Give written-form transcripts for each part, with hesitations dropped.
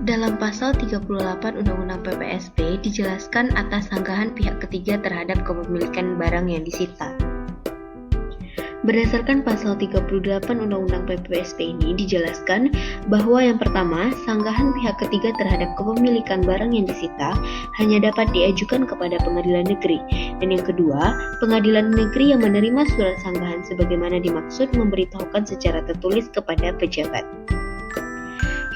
Dalam pasal 38 Undang-Undang PPSP dijelaskan atas sanggahan pihak ketiga terhadap kepemilikan barang yang disita. Berdasarkan pasal 38 Undang-Undang PPSP ini dijelaskan bahwa yang pertama, sanggahan pihak ketiga terhadap kepemilikan barang yang disita hanya dapat diajukan kepada pengadilan negeri, dan yang kedua, pengadilan negeri yang menerima surat sanggahan sebagaimana dimaksud memberitahukan secara tertulis kepada pejabat.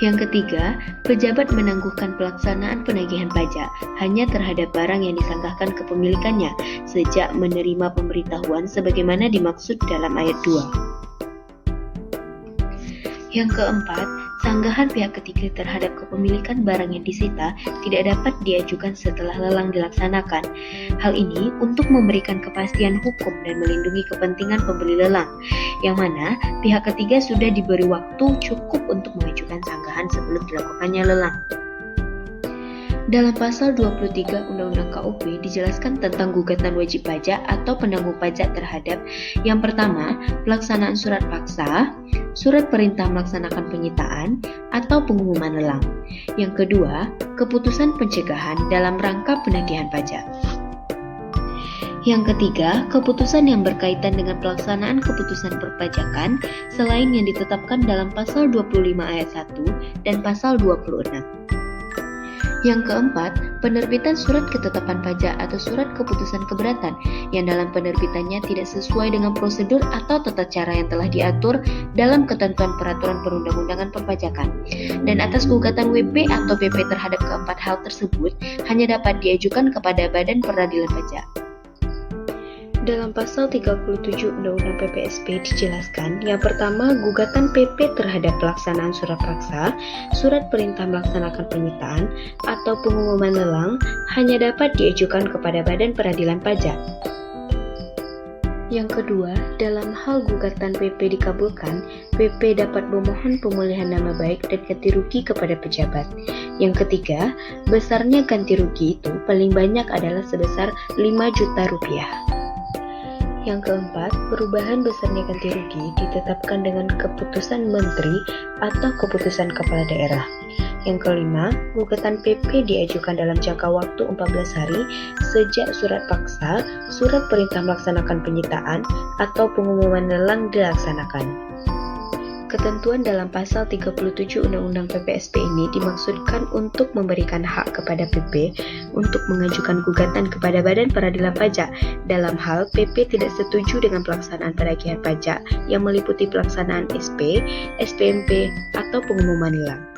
Yang ketiga, pejabat menangguhkan pelaksanaan penagihan pajak hanya terhadap barang yang disanggahkan kepemilikannya sejak menerima pemberitahuan sebagaimana dimaksud dalam ayat 2. Yang keempat, sanggahan pihak ketiga terhadap kepemilikan barang yang disita tidak dapat diajukan setelah lelang dilaksanakan. Hal ini untuk memberikan kepastian hukum dan melindungi kepentingan pembeli lelang, yang mana pihak ketiga sudah diberi waktu cukup untuk mengajukan sanggahan sebelum dilakukannya lelang. Dalam pasal 23 Undang-Undang KUP dijelaskan tentang gugatan wajib pajak atau penanggung pajak terhadap yang pertama, pelaksanaan surat paksa, surat perintah melaksanakan penyitaan, atau pengumuman lelang. Yang kedua, keputusan pencegahan dalam rangka penagihan pajak. Yang ketiga, keputusan yang berkaitan dengan pelaksanaan keputusan perpajakan selain yang ditetapkan dalam pasal 25 ayat 1 dan pasal 26. Yang keempat, penerbitan surat ketetapan pajak atau surat keputusan keberatan yang dalam penerbitannya tidak sesuai dengan prosedur atau tata cara yang telah diatur dalam ketentuan peraturan perundang-undangan perpajakan. Dan atas gugatan WP atau PP terhadap keempat hal tersebut hanya dapat diajukan kepada Badan Peradilan Pajak. Dalam pasal 37 Undang-Undang PPSP dijelaskan, yang pertama, gugatan PP terhadap pelaksanaan surat paksa, surat perintah melaksanakan penyitaan, atau pengumuman lelang hanya dapat diajukan kepada Badan Peradilan Pajak. Yang kedua, dalam hal gugatan PP dikabulkan, PP dapat memohon pemulihan nama baik dan ganti rugi kepada pejabat. Yang ketiga, besarnya ganti rugi itu paling banyak adalah sebesar 5 juta rupiah. Yang keempat, perubahan besarnya ganti rugi ditetapkan dengan keputusan menteri atau keputusan kepala daerah. Yang kelima, gugatan PP diajukan dalam jangka waktu 14 hari sejak surat paksa, surat perintah melaksanakan penyitaan, atau pengumuman lelang dilaksanakan. Ketentuan dalam pasal 37 Undang-Undang PPSP ini dimaksudkan untuk memberikan hak kepada PP untuk mengajukan gugatan kepada Badan Peradilan Pajak dalam hal PP tidak setuju dengan pelaksanaan penagihan pajak yang meliputi pelaksanaan SP, SPMP, atau pengumuman lelang.